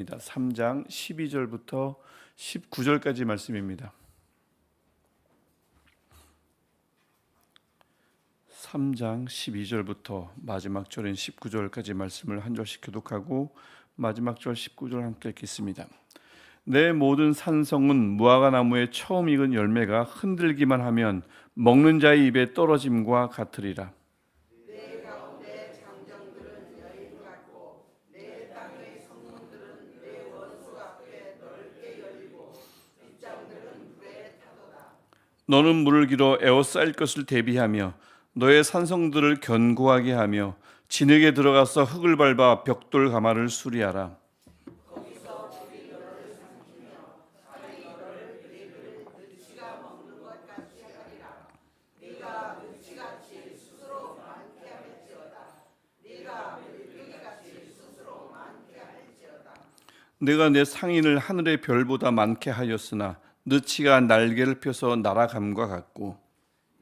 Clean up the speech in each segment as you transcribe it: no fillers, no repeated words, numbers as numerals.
3장 12절부터 19절까지 말씀입니다. 3장 12절부터 마지막 절인 19절까지 말씀을 한 절씩 교독하고 마지막 절 19절 함께 읽겠습니다. 내 모든 산성은 무화과 나무의 처음 익은 열매가 흔들기만 하면 먹는 자의 입에 떨어짐과 같으리라. 내 가운데 장정들은 여인 같고 내 땅의 성문들은 내 원수 앞에 넓게 열리고 빗장들은 불에 타도다. 너는 물을 길어 에워싸일 것을 대비하며 너의 산성들을 견고하게 하며 진흙에 들어가서 흙을 밟아 벽돌 가마를 수리하라. 거기서 불이 너를 삼키며 살이 너를 그리를 느치가 먹는 것 같이 하리라. 네가 느치같이 스스로 많게 할지어다. 네가 메뚜기같이 스스로 많게 할지어다. 내가 내 상인을 하늘의 별보다 많게 하였으나 느치가 날개를 펴서 날아감과 같고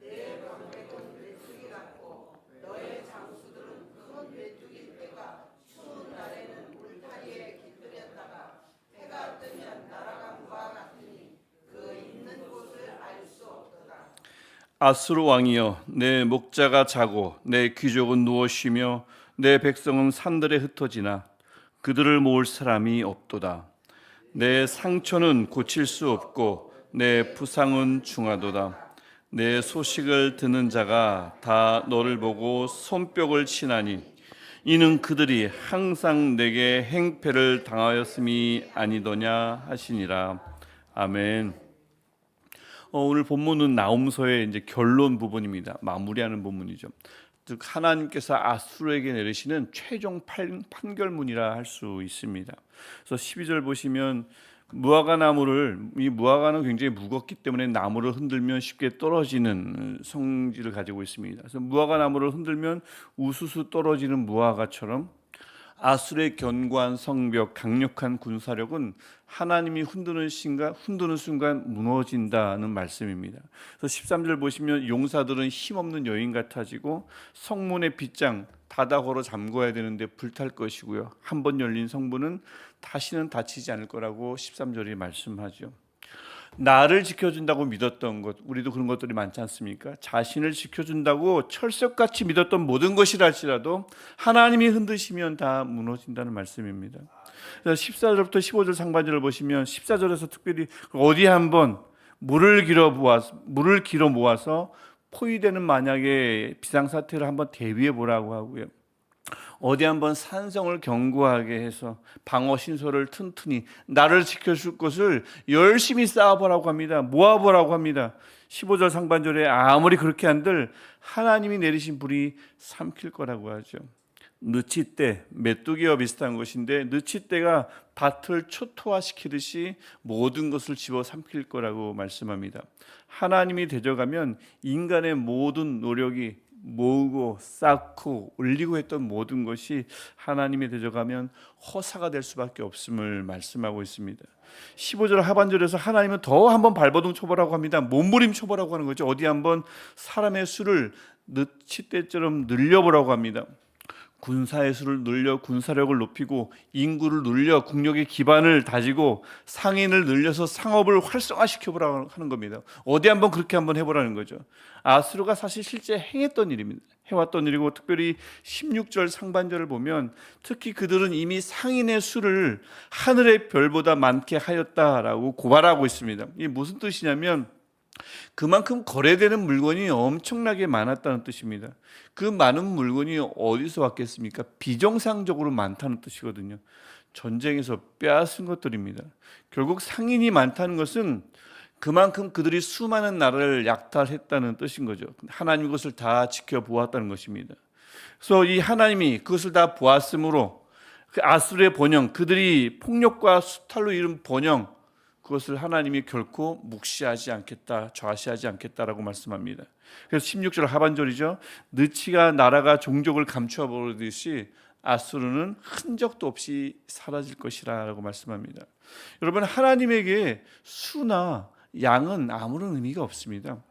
내 방백은 메뚜기 같고 너의 장수들은 큰 메뚜기 떼가 추운 날에는 울타리에 깃들였다가 해가 뜨면 날아감과 같으니 그 있는 곳을 알 수 없도다. 아수르 왕이여 내 목자가 자고 내 귀족은 누워 쉬며 내 백성은 산들에 흩어지나 그들을 모을 사람이 없도다. 내 상처는 고칠 수 없고 내 부상은 중하도다. 내 소식을 듣는 자가 다 너를 보고 손뼉을 치나니 이는 그들이 항상 내게 행패를 당하였음이 아니더냐 하시니라. 아멘. 오늘 본문은 나홈서의 이제 결론 부분입니다. 마무리하는 본문이죠. 즉 하나님께서 아수르에게 내리시는 최종 판결문이라 할 수 있습니다. 그래서 12절 보시면 무화과 나무를, 이 무화과는 굉장히 무겁기 때문에 나무를 흔들면 쉽게 떨어지는 성질을 가지고 있습니다. 그래서 무화과 나무를 흔들면 우수수 떨어지는 무화과처럼 아수르의 견고한 성벽, 강력한 군사력은 하나님이 흔드는 순간 무너진다는 말씀입니다. 그래서 13절 보시면 용사들은 힘없는 여인 같아지고 성문의 빗장 닫아 걸어 잠궈야 되는데 불탈 것이고요. 한 번 열린 성문은 다시는 닫히지 않을 거라고 13절이 말씀하죠. 나를 지켜준다고 믿었던 것, 우리도 그런 것들이 많지 않습니까? 자신을 지켜준다고 철석같이 믿었던 모든 것이라 할지라도 하나님이 흔드시면 다 무너진다는 말씀입니다. 14절부터 15절 상반절을 보시면 14절에서 특별히 어디 한번 물을 길어 모아서 포위되는 만약에 비상사태를 한번 대비해 보라고 하고요. 어디 한번 산성을 견고하게 해서 방어 신소를 튼튼히 나를 지켜줄 것을 열심히 쌓아보라고 합니다. 모아보라고 합니다. 15절 상반절에 아무리 그렇게 한들 하나님이 내리신 불이 삼킬 거라고 하죠. 느치떼, 메뚜기와 비슷한 것인데 느치떼가 밭을 초토화시키듯이 모든 것을 집어 삼킬 거라고 말씀합니다. 하나님이 되져가면 인간의 모든 노력이 모으고 쌓고 올리고 했던 모든 것이 하나님이 되져가면 허사가 될 수밖에 없음을 말씀하고 있습니다. 15절 하반절에서 하나님은 더 한번 발버둥 쳐보라고 합니다. 몸부림 쳐보라고 하는 거죠. 어디 한번 사람의 수를 느치떼처럼 늘려보라고 합니다. 군사의 수를 늘려 군사력을 높이고 인구를 늘려 국력의 기반을 다지고 상인을 늘려서 상업을 활성화시켜보라고 하는 겁니다. 어디 한번 그렇게 한번 해보라는 거죠. 아수르가 사실 실제 행했던 일입니다. 해왔던 일이고 특별히 16절 상반절을 보면 특히 그들은 이미 상인의 수를 하늘의 별보다 많게 하였다라고 고발하고 있습니다. 이게 무슨 뜻이냐면 그만큼 거래되는 물건이 엄청나게 많았다는 뜻입니다. 그 많은 물건이 어디서 왔겠습니까? 비정상적으로 많다는 뜻이거든요. 전쟁에서 빼앗은 것들입니다. 결국 상인이 많다는 것은 그만큼 그들이 수많은 나라를 약탈했다는 뜻인 거죠. 하나님이 그것을 다 지켜보았다는 것입니다. 그래서 이 하나님이 그것을 다 보았으므로 그 아수르의 번영, 그들이 폭력과 수탈로 이룬 번영, 그것을 하나님이 결코 묵시하지 않겠다, 좌시하지 않겠다라고 말씀합니다. 그래서 16절 하반절이죠. 느치가 나라가 종족을 감추어 버리듯이 아수르는 흔적도 없이 사라질 것이라고 말씀합니다. 여러분, 하나님에게 수나 양은 아무런 의미가 없습니다.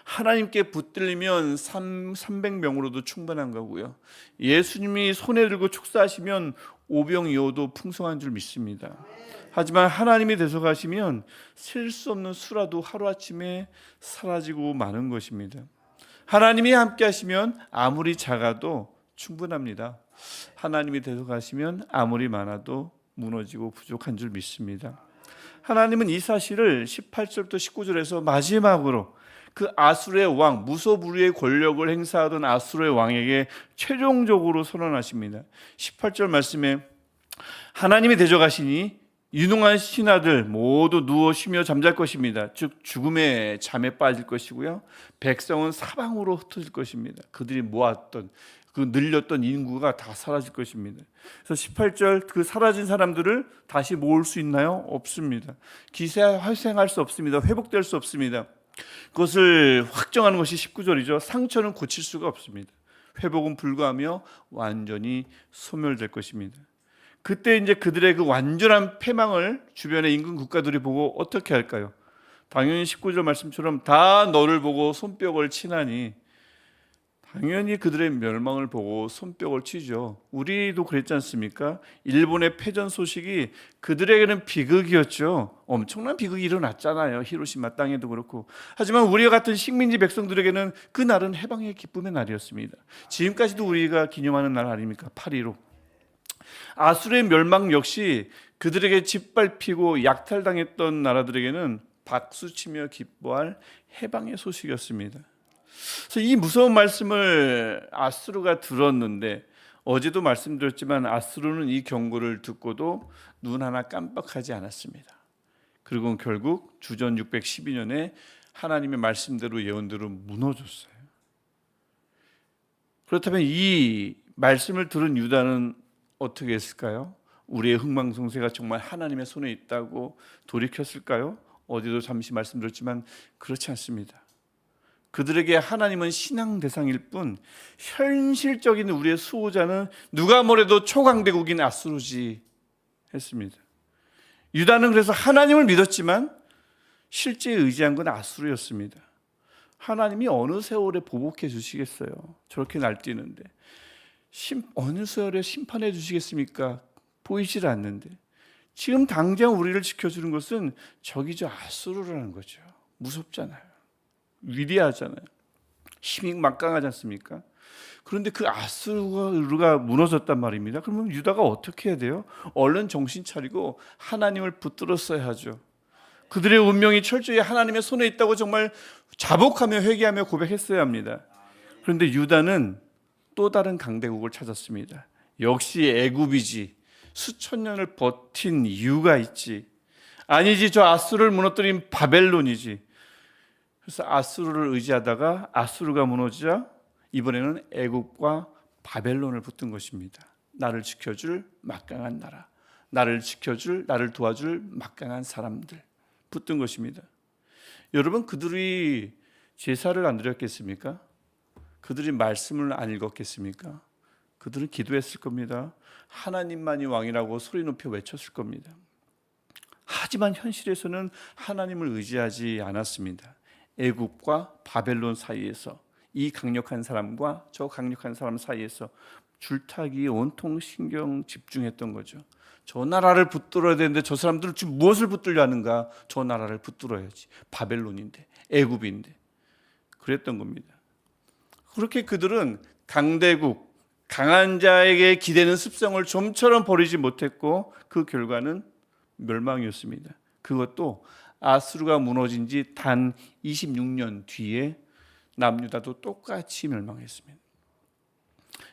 하나님께 붙들리면 300명으로도 충분한 거고요. 예수님이 손에 들고 축사하시면 오병이어도 풍성한 줄 믿습니다. 하지만 하나님이 대속하시면 셀 수 없는 수라도 하루아침에 사라지고 마는 것입니다. 하나님이 함께 하시면 아무리 작아도 충분합니다. 하나님이 대속하시면 아무리 많아도 무너지고 부족한 줄 믿습니다. 하나님은 이 사실을 18절부터 19절에서 마지막으로 그 아수르의 왕, 무소불위의 권력을 행사하던 아수르의 왕에게 최종적으로 선언하십니다. 18절 말씀에 하나님이 대적하시니 유능한 신하들 모두 누워 쉬며 잠잘 것입니다. 즉 죽음의 잠에 빠질 것이고요, 백성은 사방으로 흩어질 것입니다. 그들이 모았던 그 늘렸던 인구가 다 사라질 것입니다. 그래서 18절 그 사라진 사람들을 다시 모을 수 있나요? 없습니다. 기생할 수 없습니다. 회복될 수 없습니다. 그것을 확정하는 것이 19절이죠. 상처는 고칠 수가 없습니다. 회복은 불가하며 완전히 소멸될 것입니다. 그때 이제 그들의 그 완전한 패망을 주변의 인근 국가들이 보고 어떻게 할까요? 당연히 19절 말씀처럼 다 너를 보고 손뼉을 치나니 당연히 그들의 멸망을 보고 손뼉을 치죠. 우리도 그랬지 않습니까? 일본의 패전 소식이 그들에게는 비극이었죠. 엄청난 비극이 일어났잖아요. 히로시마 땅에도 그렇고. 하지만 우리와 같은 식민지 백성들에게는 그 날은 해방의 기쁨의 날이었습니다. 지금까지도 우리가 기념하는 날 아닙니까? 8.15. 아수르의 멸망 역시 그들에게 짓밟히고 약탈당했던 나라들에게는 박수치며 기뻐할 해방의 소식이었습니다. 그래서 이 무서운 말씀을 아수르가 들었는데, 어제도 말씀드렸지만 아수르는 이 경고를 듣고도 눈 하나 깜빡하지 않았습니다. 그리고 결국 주전 612년에 하나님의 말씀대로 예언대로 무너졌어요. 그렇다면 이 말씀을 들은 유다는 어떻게 했을까요? 우리의 흥망성쇠가 정말 하나님의 손에 있다고 돌이켰을까요? 어제도 잠시 말씀드렸지만 그렇지 않습니다. 그들에게 하나님은 신앙 대상일 뿐 현실적인 우리의 수호자는 누가 뭐래도 초강대국인 아수르지 했습니다. 유다는 그래서 하나님을 믿었지만 실제 의지한 건 아수르였습니다. 하나님이 어느 세월에 보복해 주시겠어요? 저렇게 날뛰는데 어느 세월에 심판해 주시겠습니까? 보이질 않는데 지금 당장 우리를 지켜주는 것은 저기죠, 아수르라는 거죠. 무섭잖아요. 위대하잖아요. 힘이 막강하지 않습니까? 그런데 그 아수르가 무너졌단 말입니다. 그러면 유다가 어떻게 해야 돼요? 얼른 정신 차리고 하나님을 붙들었어야 하죠. 그들의 운명이 철저히 하나님의 손에 있다고 정말 자복하며 회개하며 고백했어야 합니다. 그런데 유다는 또 다른 강대국을 찾았습니다. 역시 애굽이지. 수천 년을 버틴 이유가 있지. 아니지, 저 아수르를 무너뜨린 바벨론이지. 그래서 아수르를 의지하다가 아수르가 무너지자 이번에는 애굽과 바벨론을 붙든 것입니다. 나를 지켜줄 막강한 나라, 나를 지켜줄, 나를 도와줄 막강한 사람들 붙든 것입니다. 여러분, 그들이 제사를 안 드렸겠습니까? 그들이 말씀을 안 읽었겠습니까? 그들은 기도했을 겁니다. 하나님만이 왕이라고 소리 높여 외쳤을 겁니다. 하지만 현실에서는 하나님을 의지하지 않았습니다. 애굽과 바벨론 사이에서, 이 강력한 사람과 저 강력한 사람 사이에서 줄타기에 온통 신경 집중했던 거죠. 저 나라를 붙들어야 되는데 저 사람들은 지금 무엇을 붙들려 하는가? 저 나라를 붙들어야지. 바벨론인데, 애굽인데. 그랬던 겁니다. 그렇게 그들은 강대국, 강한 자에게 기대는 습성을 좀처럼 버리지 못했고 그 결과는 멸망이었습니다. 그것도 아수르가 무너진 지 단 26년 뒤에 남유다도 똑같이 멸망했습니다.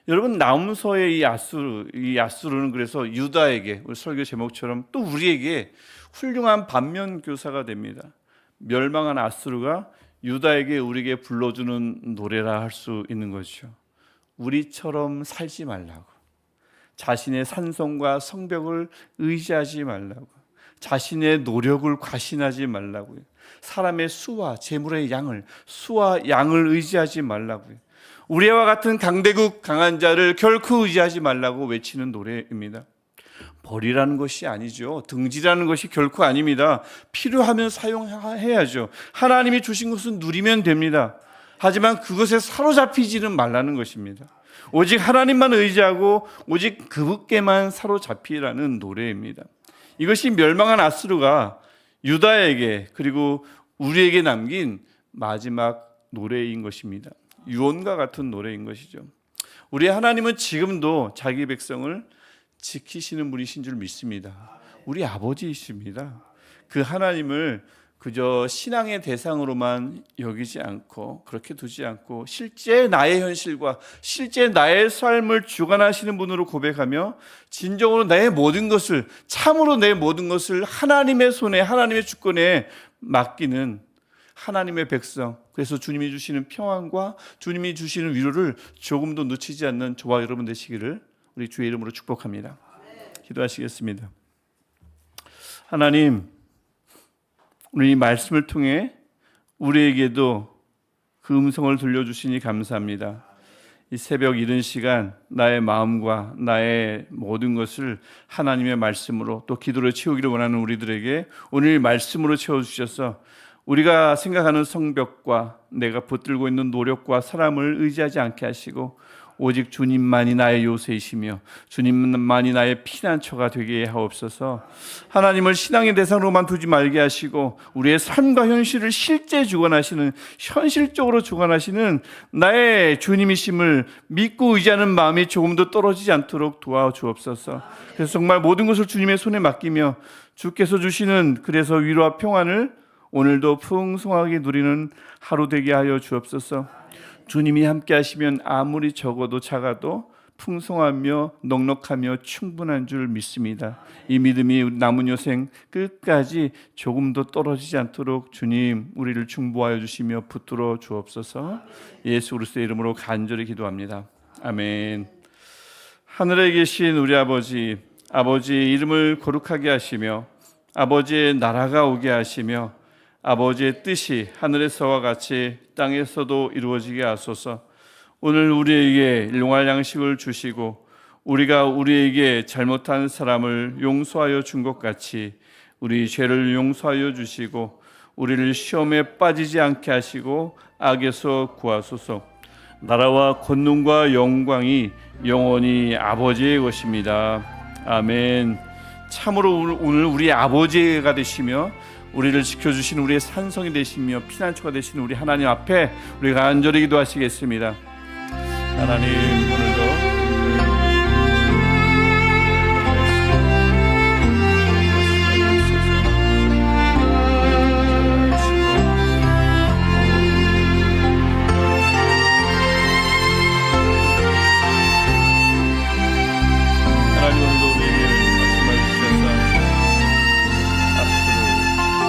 여러분, 나훔서의 이 아수르는 그래서 유다에게, 우리 설교 제목처럼 또 우리에게 훌륭한 반면 교사가 됩니다. 멸망한 아수르가 유다에게, 우리에게 불러주는 노래라 할 수 있는 것이죠. 우리처럼 살지 말라고, 자신의 산성과 성벽을 의지하지 말라고, 자신의 노력을 과신하지 말라고요. 사람의 수와 재물의 양을, 수와 양을 의지하지 말라고요. 우리와 같은 강대국 강한 자를 결코 의지하지 말라고 외치는 노래입니다. 버리라는 것이 아니죠. 등지라는 것이 결코 아닙니다. 필요하면 사용해야죠. 하나님이 주신 것은 누리면 됩니다. 하지만 그것에 사로잡히지는 말라는 것입니다. 오직 하나님만 의지하고 오직 그분께만 사로잡히라는 노래입니다. 이것이 멸망한 아수르가 유다에게 그리고 우리에게 남긴 마지막 노래인 것입니다. 유언과 같은 노래인 것이죠. 우리 하나님은 지금도 자기 백성을 지키시는 분이신 줄 믿습니다. 우리 아버지이십니다. 그 하나님을 그저 신앙의 대상으로만 여기지 않고 그렇게 두지 않고 실제 나의 현실과 실제 나의 삶을 주관하시는 분으로 고백하며 진정으로 나의 모든 것을 참으로 내 모든 것을 하나님의 손에 하나님의 주권에 맡기는 하나님의 백성, 그래서 주님이 주시는 평안과 주님이 주시는 위로를 조금도 놓치지 않는 저와 여러분 되시기를 우리 주의 이름으로 축복합니다. 기도하시겠습니다. 하나님, 오늘 이 말씀을 통해 우리에게도 그 음성을 들려주시니 감사합니다. 이 새벽 이른 시간 나의 마음과 나의 모든 것을 하나님의 말씀으로 또 기도로 채우기를 원하는 우리들에게 오늘 말씀으로 채워주셔서 우리가 생각하는 성벽과 내가 붙들고 있는 노력과 사람을 의지하지 않게 하시고 오직 주님만이 나의 요새이시며 주님만이 나의 피난처가 되게 하옵소서. 하나님을 신앙의 대상으로만 두지 말게 하시고 우리의 삶과 현실을 실제 주관하시는, 현실적으로 주관하시는 나의 주님이심을 믿고 의지하는 마음이 조금도 떨어지지 않도록 도와주옵소서. 그래서 정말 모든 것을 주님의 손에 맡기며 주께서 주시는 그래서 위로와 평안을 오늘도 풍성하게 누리는 하루 되게 하여 주옵소서. 주님이 함께 하시면 아무리 적어도 작아도 풍성하며 넉넉하며 충분한 줄 믿습니다. 이 믿음이 남은 여생 끝까지 조금도 떨어지지 않도록 주님 우리를 중보하여 주시며 붙들어 주옵소서. 예수 그리스도의 이름으로 간절히 기도합니다. 아멘. 하늘에 계신 우리 아버지, 아버지의 이름을 거룩하게 하시며 아버지의 나라가 오게 하시며 아버지의 뜻이 하늘에서와 같이 땅에서도 이루어지게 하소서. 오늘 우리에게 일용할 양식을 주시고 우리가 우리에게 잘못한 사람을 용서하여 준 것 같이 우리 죄를 용서하여 주시고 우리를 시험에 빠지지 않게 하시고 악에서 구하소서. 나라와 권능과 영광이 영원히 아버지의 것입니다. 아멘. 참으로 오늘 우리 아버지가 되시며 우리를 지켜주시는 우리의 산성이 되시며 피난처가 되시는 우리 하나님 앞에 우리가 간절히 기도하시겠습니다. 하나님, 오늘